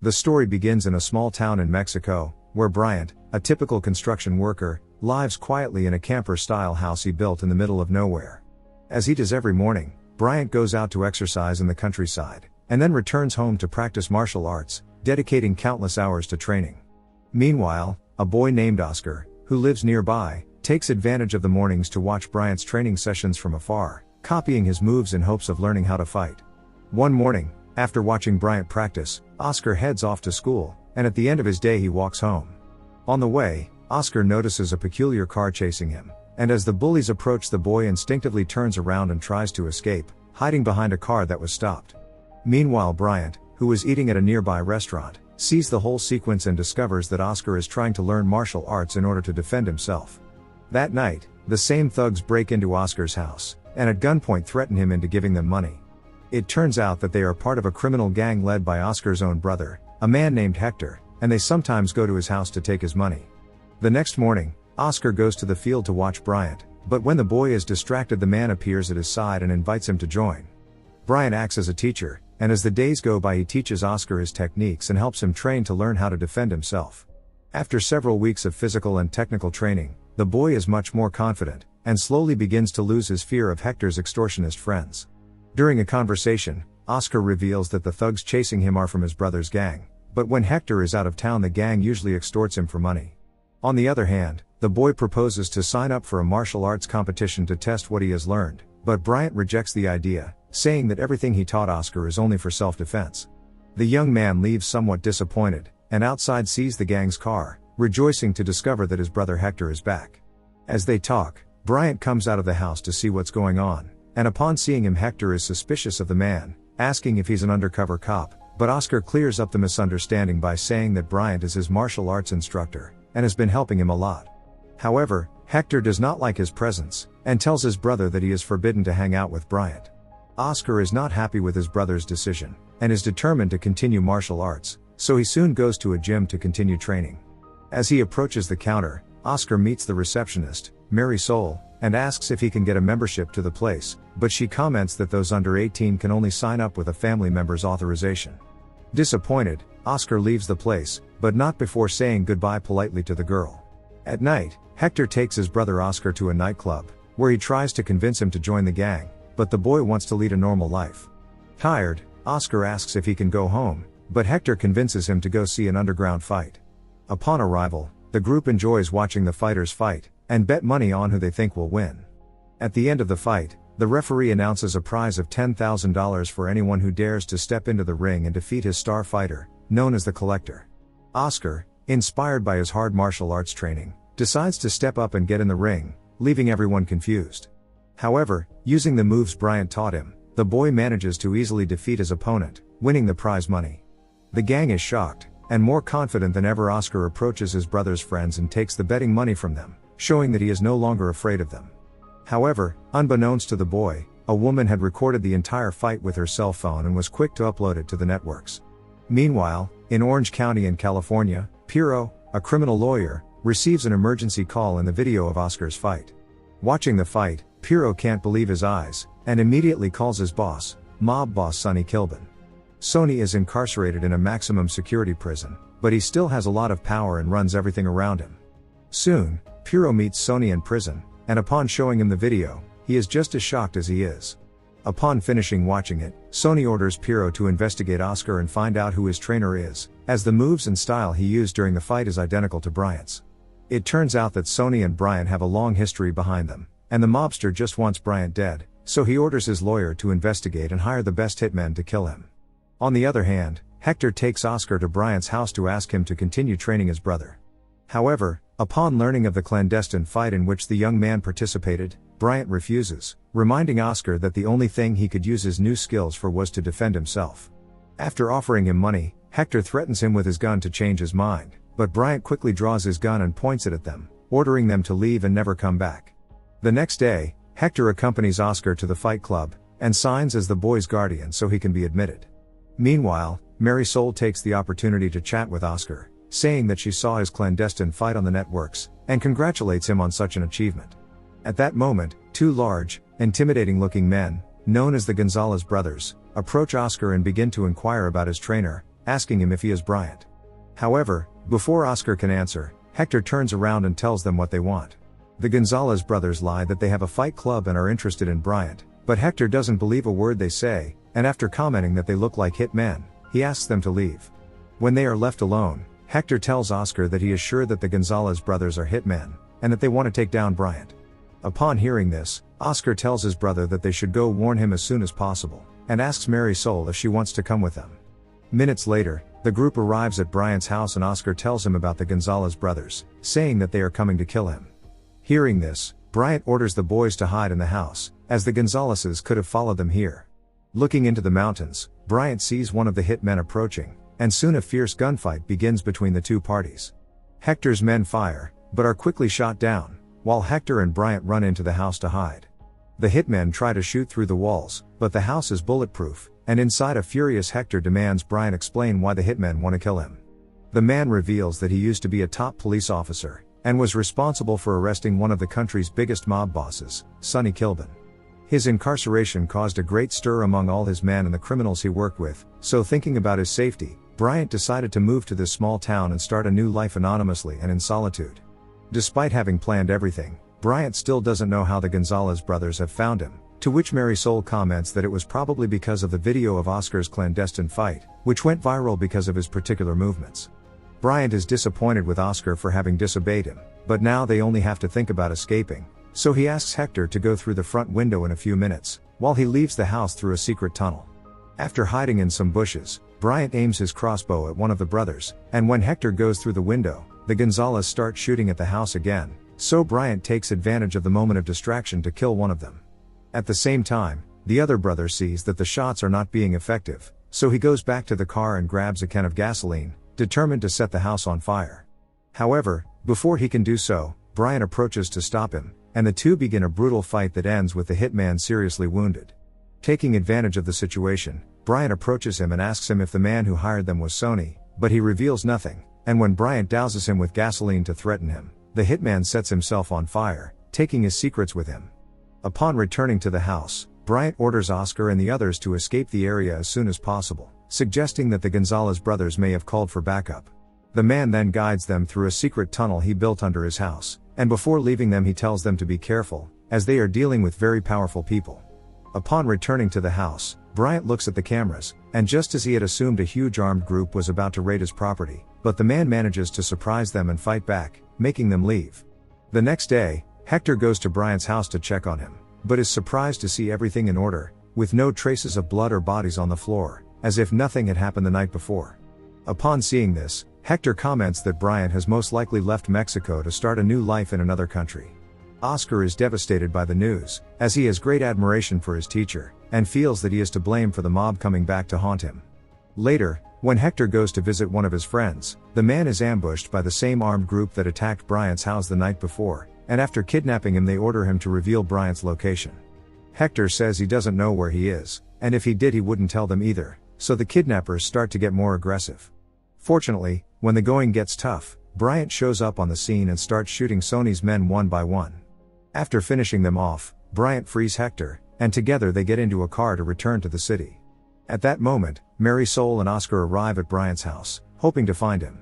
The story begins in a small town in Mexico, where Bryant, a typical construction worker, lives quietly in a camper-style house he built in the middle of nowhere. As he does every morning, Bryant goes out to exercise in the countryside, and then returns home to practice martial arts, dedicating countless hours to training. Meanwhile, a boy named Oscar, who lives nearby, takes advantage of the mornings to watch Bryant's training sessions from afar, copying his moves in hopes of learning how to fight. One morning, after watching Bryant practice, Oscar heads off to school, and at the end of his day he walks home. On the way, Oscar notices a peculiar car chasing him, and as the bullies approach, the boy instinctively turns around and tries to escape, hiding behind a car that was stopped. Meanwhile, Bryant, who was eating at a nearby restaurant, sees the whole sequence and discovers that Oscar is trying to learn martial arts in order to defend himself. That night, the same thugs break into Oscar's house, and at gunpoint threaten him into giving them money. It turns out that they are part of a criminal gang led by Oscar's own brother, a man named Hector, and they sometimes go to his house to take his money. The next morning, Oscar goes to the field to watch Bryant, but when the boy is distracted, the man appears at his side and invites him to join. Bryant acts as a teacher, and as the days go by he teaches Oscar his techniques and helps him train to learn how to defend himself. After several weeks of physical and technical training, the boy is much more confident, and slowly begins to lose his fear of Hector's extortionist friends. During a conversation, Oscar reveals that the thugs chasing him are from his brother's gang, but when Hector is out of town the gang usually extorts him for money. On the other hand, the boy proposes to sign up for a martial arts competition to test what he has learned, but Bryant rejects the idea, saying that everything he taught Oscar is only for self-defense. The young man leaves somewhat disappointed, and outside sees the gang's car, rejoicing to discover that his brother Hector is back. As they talk, Bryant comes out of the house to see what's going on, and upon seeing him, Hector is suspicious of the man, asking if he's an undercover cop, but Oscar clears up the misunderstanding by saying that Bryant is his martial arts instructor, and has been helping him a lot. However, Hector does not like his presence, and tells his brother that he is forbidden to hang out with Bryant. Oscar is not happy with his brother's decision, and is determined to continue martial arts, so he soon goes to a gym to continue training. As he approaches the counter, Oscar meets the receptionist, Mary Soul, and asks if he can get a membership to the place, but she comments that those under 18 can only sign up with a family member's authorization. Disappointed, Oscar leaves the place, but not before saying goodbye politely to the girl. At night, Hector takes his brother Oscar to a nightclub, where he tries to convince him to join the gang, but the boy wants to lead a normal life. Tired, Oscar asks if he can go home, but Hector convinces him to go see an underground fight. Upon arrival, the group enjoys watching the fighters fight, and bet money on who they think will win. At the end of the fight, the referee announces a prize of $10,000 for anyone who dares to step into the ring and defeat his star fighter, known as the Collector. Oscar, inspired by his hard martial arts training, decides to step up and get in the ring, leaving everyone confused. However, using the moves Bryant taught him, the boy manages to easily defeat his opponent, winning the prize money. The gang is shocked, and more confident than ever, Oscar approaches his brother's friends and takes the betting money from them, showing that he is no longer afraid of them. However, unbeknownst to the boy, a woman had recorded the entire fight with her cell phone and was quick to upload it to the networks. Meanwhile, in Orange County in California, Piero, a criminal lawyer, receives an emergency call in the video of Oscar's fight. Watching the fight, Piero can't believe his eyes, and immediately calls his boss, mob boss Sonny Kilbin. Sonny is incarcerated in a maximum security prison, but he still has a lot of power and runs everything around him. Soon, Piero meets Sonny in prison, and upon showing him the video, he is just as shocked as he is. Upon finishing watching it, Sonny orders Piero to investigate Oscar and find out who his trainer is, as the moves and style he used during the fight is identical to Bryant's. It turns out that Sonny and Bryant have a long history behind them, and the mobster just wants Bryant dead, so he orders his lawyer to investigate and hire the best hitmen to kill him. On the other hand, Hector takes Oscar to Bryant's house to ask him to continue training his brother. However, upon learning of the clandestine fight in which the young man participated, Bryant refuses, reminding Oscar that the only thing he could use his new skills for was to defend himself. After offering him money, Hector threatens him with his gun to change his mind, but Bryant quickly draws his gun and points it at them, ordering them to leave and never come back. The next day, Hector accompanies Oscar to the fight club, and signs as the boy's guardian so he can be admitted. Meanwhile, Mary Soul takes the opportunity to chat with Oscar, saying that she saw his clandestine fight on the networks, and congratulates him on such an achievement. At that moment, two large, intimidating-looking men, known as the Gonzalez brothers, approach Oscar and begin to inquire about his trainer, asking him if he is Bryant. However, before Oscar can answer, Hector turns around and tells them what they want. The Gonzalez brothers lie that they have a fight club and are interested in Bryant, but Hector doesn't believe a word they say, and after commenting that they look like hit men, he asks them to leave. When they are left alone, Hector tells Oscar that he is sure that the Gonzalez brothers are hitmen, and that they want to take down Bryant. Upon hearing this, Oscar tells his brother that they should go warn him as soon as possible, and asks Marisol if she wants to come with them. Minutes later, the group arrives at Bryant's house and Oscar tells him about the Gonzalez brothers, saying that they are coming to kill him. Hearing this, Bryant orders the boys to hide in the house, as the Gonzalezes could have followed them here. Looking into the mountains, Bryant sees one of the hitmen approaching, and soon a fierce gunfight begins between the two parties. Hector's men fire, but are quickly shot down, while Hector and Bryant run into the house to hide. The hitmen try to shoot through the walls, but the house is bulletproof, and inside a furious Hector demands Bryant explain why the hitmen want to kill him. The man reveals that he used to be a top police officer, and was responsible for arresting one of the country's biggest mob bosses, Sonny Kilbin. His incarceration caused a great stir among all his men and the criminals he worked with, so thinking about his safety, Bryant decided to move to this small town and start a new life anonymously and in solitude. Despite having planned everything, Bryant still doesn't know how the Gonzalez brothers have found him, to which Marisol comments that it was probably because of the video of Oscar's clandestine fight, which went viral because of his particular movements. Bryant is disappointed with Oscar for having disobeyed him, but now they only have to think about escaping, so he asks Hector to go through the front window in a few minutes, while he leaves the house through a secret tunnel. After hiding in some bushes, Bryant aims his crossbow at one of the brothers, and when Hector goes through the window, the Gonzalez start shooting at the house again, so Bryant takes advantage of the moment of distraction to kill one of them. At the same time, the other brother sees that the shots are not being effective, so he goes back to the car and grabs a can of gasoline, determined to set the house on fire. However, before he can do so, Bryant approaches to stop him, and the two begin a brutal fight that ends with the hitman seriously wounded. Taking advantage of the situation, Bryant approaches him and asks him if the man who hired them was Sonny, but he reveals nothing, and when Bryant douses him with gasoline to threaten him, the hitman sets himself on fire, taking his secrets with him. Upon returning to the house, Bryant orders Oscar and the others to escape the area as soon as possible, suggesting that the Gonzalez brothers may have called for backup. The man then guides them through a secret tunnel he built under his house, and before leaving them he tells them to be careful, as they are dealing with very powerful people. Upon returning to the house, Bryant looks at the cameras, and just as he had assumed a huge armed group was about to raid his property, but the man manages to surprise them and fight back, making them leave. The next day, Hector goes to Bryant's house to check on him, but is surprised to see everything in order, with no traces of blood or bodies on the floor, as if nothing had happened the night before. Upon seeing this, Hector comments that Bryant has most likely left Mexico to start a new life in another country. Oscar is devastated by the news, as he has great admiration for his teacher, and feels that he is to blame for the mob coming back to haunt him. Later, when Hector goes to visit one of his friends, the man is ambushed by the same armed group that attacked Bryant's house the night before, and after kidnapping him they order him to reveal Bryant's location. Hector says he doesn't know where he is, and if he did he wouldn't tell them either, so the kidnappers start to get more aggressive. Fortunately, when the going gets tough, Bryant shows up on the scene and starts shooting Sonny's men one by one. After finishing them off, Bryant frees Hector, and together they get into a car to return to the city. At that moment, Marisol and Oscar arrive at Bryant's house, hoping to find him.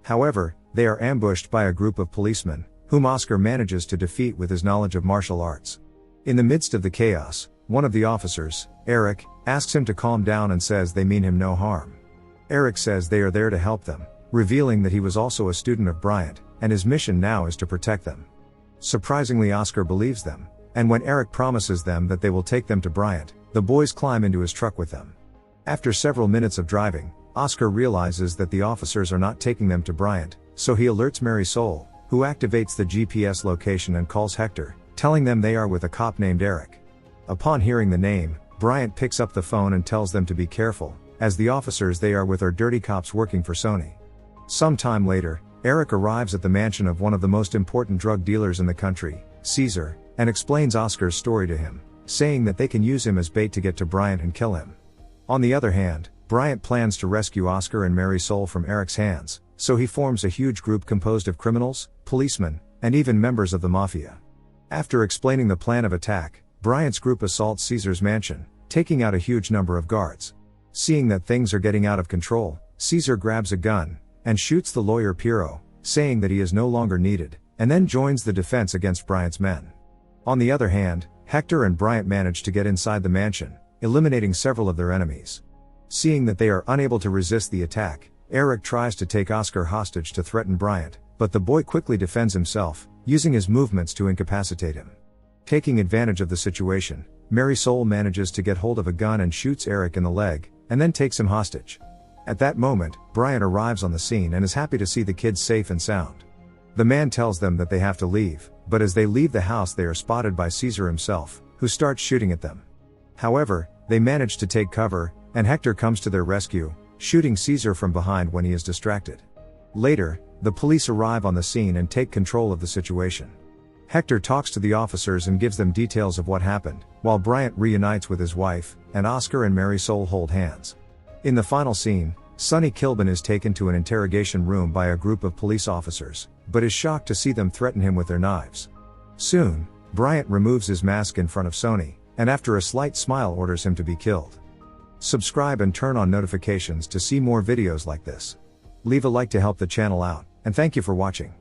However, they are ambushed by a group of policemen, whom Oscar manages to defeat with his knowledge of martial arts. In the midst of the chaos, one of the officers, Eric, asks him to calm down and says they mean him no harm. Eric says they are there to help them, revealing that he was also a student of Bryant, and his mission now is to protect them. Surprisingly, Oscar believes them, and when Eric promises them that they will take them to Bryant, the boys climb into his truck with them. After several minutes of driving, Oscar realizes that the officers are not taking them to Bryant, so he alerts Marisol, who activates the GPS location and calls Hector, telling them they are with a cop named Eric. Upon hearing the name, Bryant picks up the phone and tells them to be careful, as the officers they are with are dirty cops working for Sonny. Some time later, Eric arrives at the mansion of one of the most important drug dealers in the country, Caesar, and explains Oscar's story to him, saying that they can use him as bait to get to Bryant and kill him. On the other hand, Bryant plans to rescue Oscar and Marisol from Eric's hands, so he forms a huge group composed of criminals, policemen, and even members of the mafia. After explaining the plan of attack, Bryant's group assaults Caesar's mansion, taking out a huge number of guards. Seeing that things are getting out of control, Caesar grabs a gun and shoots the lawyer Piero, saying that he is no longer needed, and then joins the defense against Bryant's men. On the other hand, Hector and Bryant manage to get inside the mansion, eliminating several of their enemies. Seeing that they are unable to resist the attack, Eric tries to take Oscar hostage to threaten Bryant, but the boy quickly defends himself, using his movements to incapacitate him. Taking advantage of the situation, Marisol manages to get hold of a gun and shoots Eric in the leg, and then takes him hostage. At that moment, Bryant arrives on the scene and is happy to see the kids safe and sound. The man tells them that they have to leave, but as they leave the house they are spotted by Caesar himself, who starts shooting at them. However, they manage to take cover, and Hector comes to their rescue, shooting Caesar from behind when he is distracted. Later, the police arrive on the scene and take control of the situation. Hector talks to the officers and gives them details of what happened, while Bryant reunites with his wife, and Oscar and Marisol hold hands. In the final scene, Sonny Kilbin is taken to an interrogation room by a group of police officers, but is shocked to see them threaten him with their knives. Soon, Bryant removes his mask in front of Sonny, and after a slight smile orders him to be killed. Subscribe and turn on notifications to see more videos like this. Leave a like to help the channel out, and thank you for watching.